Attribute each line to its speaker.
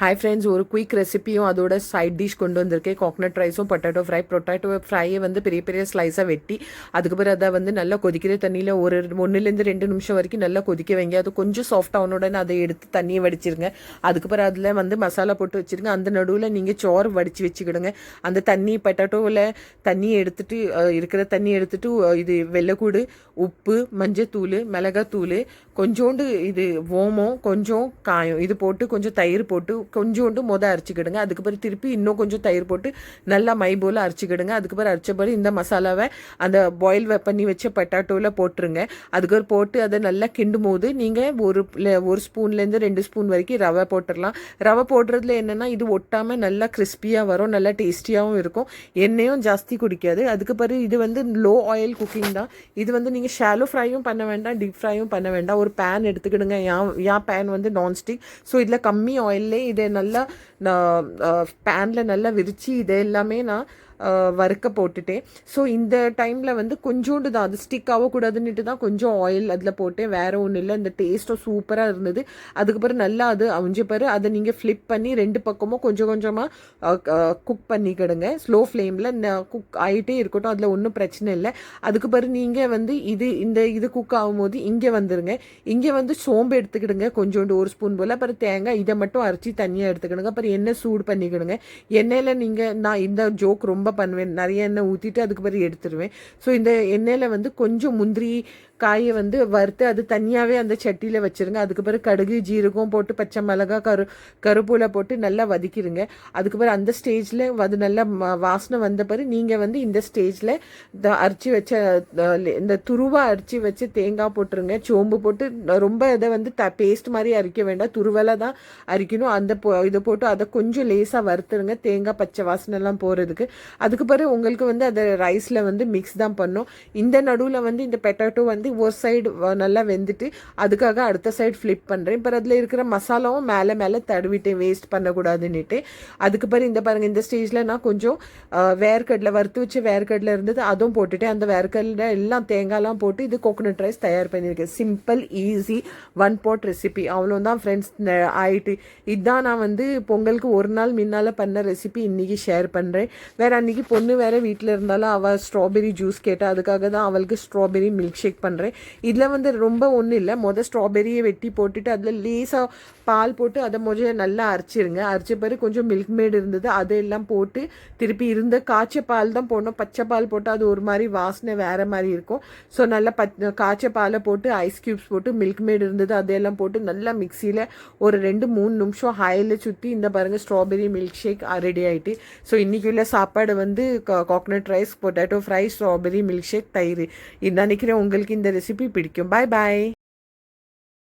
Speaker 1: Hi friends, ஒரு quick ரெசிபியும் அதோட side dish கொண்டு வந்திருக்கேன். கோகனட் ரைஸும் பொட்டேட்டோ ஃப்ரையை வந்து பெரிய பெரிய ஸ்லைஸாக வெட்டி அதுக்கப்புறம் அதை வந்து நல்லா கொதிக்கிற தண்ணியில் ஒரு 1-2 நிமிஷம் வரைக்கும் நல்லா கொதிக்க வைங்க. அது கொஞ்சம் சாஃப்ட் ஆன உடனே அதை எடுத்து தண்ணியை வடிச்சிருங்க. அதுக்கப்புறம் அதில் வந்து மசாலா போட்டு வச்சுருங்க. அந்த நடுவில் நீங்கள் சோறு வடித்து வச்சுக்கிடுங்க. அந்த தண்ணி பொட்டேட்டோவில் தண்ணியை எடுத்துட்டு இருக்கிற தண்ணி எடுத்துட்டு இது வெள்ளைக்கூடு, உப்பு, மஞ்சத்தூள், மிளகாத்தூள், கொஞ்சோண்டு இது ஓமம், கொஞ்சம் காயம் இது போட்டு கொஞ்சம் தயிர் போட்டு கொஞ்சோண்டு அரைச்சிக்கிடுங்க. அதுக்கப்புறம் திருப்பி இன்னும் கொஞ்சம் தயிர் போட்டு நல்லா மை போல் அரைச்சிக்கிடுங்க. அதுக்கப்புறம் அரைச்ச பிறகு இந்த மசாலாவை அந்த பாயில் பண்ணி வச்ச பொட்டாட்டோவில் போட்டுருங்க. அதுக்கப்புறம் போட்டு அதை நல்லா கிண்டும் போது நீங்கள் ஒரு ஸ்பூன்லேருந்து 2 ஸ்பூன் வரைக்கும் ரவை போட்டுடலாம். ரவை போடுறதுல என்னென்னா இது ஒட்டாமல் நல்லா கிறிஸ்பியாக வரும், நல்லா டேஸ்டியாகவும் இருக்கும், எண்ணெயும் ஜாஸ்தி குடிக்காது. அதுக்கு பிறகு இது வந்து லோ ஆயில் குக்கிங் தான். இது வந்து நீங்கள் ஷாலோ ஃப்ரையும் பண்ண வேண்டாம், டீப் ஃப்ரையும் பண்ண வேண்டாம். ஒரு பேன் எடுத்துக்கிடுங்க. என் பேன் வந்து நான்ஸ்டிக். ஸோ இதில் கம்மி ஆயிலே இதை நல்லா நான் பேனில் நல்லா விரித்து இதை எல்லாமே நான் வறுக்க போட்டுட்டேன். ஸோ இந்த டைமில் வந்து கொஞ்சோண்டு தான், அது ஸ்டிக் ஆகக்கூடாதுன்னுட்டு தான் கொஞ்சம் ஆயில் அதில் போட்டேன். வேறு ஒன்றும் இல்லை. இந்த டேஸ்ட்டும் சூப்பராக இருந்தது. அதுக்கப்புறம் நல்லா அது அவிஞ்ச பிறகு அதை நீங்கள் ஃப்ளிப் பண்ணி 2 பக்கமும் கொஞ்சம் கொஞ்சமாக குக் பண்ணிக்கிடுங்க. ஸ்லோ ஃப்ளேமில் குக் ஆகிட்டே இருக்கட்டும், அதில் ஒன்றும் பிரச்சனை இல்லை. அதுக்கு பிறகு நீங்கள் வந்து இது குக் ஆகும்போது இங்கே வந்துடுங்க. இங்கே வந்து சோம்பு எடுத்துக்கிடுங்க, கொஞ்சோண்டு 1 ஸ்பூன் போல். அப்புறம் தேங்காய் இதை மட்டும் அரைச்சி தனியாக எடுத்துக்கிடுங்க. அப்புறம் எண்ணெய் சூடு பண்ணிக்கிடுங்க. எண்ணெயில் நான் இந்த ஜோக் ரொம்ப பண்ணுவேன், நிறைய எண்ணெய் ஊற்றிட்டு அதுக்கு பிறகு எடுத்துருவேன். ஸோ இந்த எண்ணெயில் வந்து கொஞ்சம் முந்திரி காயை வந்து வறுத்து அது தனியாகவே அந்த சட்டியில் வச்சுருங்க. அதுக்கு பிறகு கடுகு, ஜீரகம் போட்டு பச்சை மிளகா, கருப்பூலை போட்டு நல்லா வதக்கிடுங்க. அதுக்கு பிறகு அந்த ஸ்டேஜில் அது நல்லா வாசனை வந்த பிறகு நீங்கள் வந்து இந்த ஸ்டேஜில் அரைச்சி வச்ச இந்த துருவாக அரைச்சி வச்சு தேங்காய் போட்டுருங்க. சோம்பு போட்டு ரொம்ப இதை வந்து பேஸ்ட் மாதிரி அரைக்க வேண்டாம், துருவலை தான் அரைக்கணும். அந்த இதை போட்டு அதை கொஞ்சம் லேசாக வறுத்துருங்க, தேங்காய் பச்சை வாசனைலாம் போகிறதுக்கு. அதுக்கு பிறகு உங்களுக்கு வந்து அதை ரைஸில் வந்து மிக்ஸ் தான் பண்ணும். இந்த நடுவில் வந்து இந்த பொட்டேட்டோ வந்து ஒரு சைடு நல்லா வெந்துட்டு அதுக்காக அடுத்த சைடு ஃப்ளிப் பண்ணுறேன். இப்போ அதில் இருக்கிற மசாலாவும் மேலே தடவிட்டேன், வேஸ்ட் பண்ணக்கூடாதுன்னுட்டு. அதுக்கு பிறகு இந்த பாருங்கள், இந்த ஸ்டேஜில் நான் கொஞ்சம் வேர்க்கடலை வறுத்து வச்சு வேர்க்கடலை இருந்தது அதுவும் போட்டுட்டேன். அந்த வேர்க்கடலை எல்லாம் தேங்காய்லாம் போட்டு இது கோகோனட் ரைஸ் தயார் பண்ணியிருக்கேன். Simple, easy, 1 pot recipe. அவ்வளோதான் ஃப்ரெண்ட்ஸ், ஆயிட்டு. இதுதான் நான் வந்து பொங்கலுக்கு ஒரு நாள் முன்னால் பண்ண ரெசிபி இன்றைக்கி ஷேர் பண்ணுறேன். வேறு அன்றைக்கி பொண்ணு வேறு வீட்டில் இருந்தாலும் அவள் ஸ்ட்ராபெரி ஜூஸ் கேட்டால் அதுக்காக தான் அவளுக்கு ஸ்ட்ராபெரி மில்க் ஷேக் பண்ணுறேன். இதில் வந்து ரொம்ப ஒன்றும் இல்லை. ஸ்ட்ராபெரியை வெட்டி போட்டுட்டு அதில் லேசாக பால் போட்டு அதை நல்லா அரைச்சிருங்க. அரைச்ச பிறகு கொஞ்சம் மில்க் மேட் இருந்தது அதையெல்லாம் போட்டு திருப்பி இருந்த காய்ச்ச பால் தான் போடணும். பச்சை பால் போட்டு அது ஒரு மாதிரி வாசனை வேறு மாதிரி இருக்கும். ஸோ நல்லா காய்ச்ச பாலை போட்டு ஐஸ் க்யூப்ஸ் போட்டு மில்க் மேட் இருந்தது அதையெல்லாம் போட்டு நல்லா மிக்சியில் ஒரு 2-3 நிமிஷம் ஹையில் சுற்றி இந்த பாருங்கள் ஸ்ட்ராபெரி மில்க் ஷேக் ரெடி ஆகிட்டு. ஸோ இன்றைக்கி உள்ள சாப்பாடு வந்து coconut rice, potato fry, strawberry milk shake, தயிர். இது நினைக்கிறேன் உங்களுக்கு இந்த ரெசிபி பிடிக்கும். பாய் பாய்.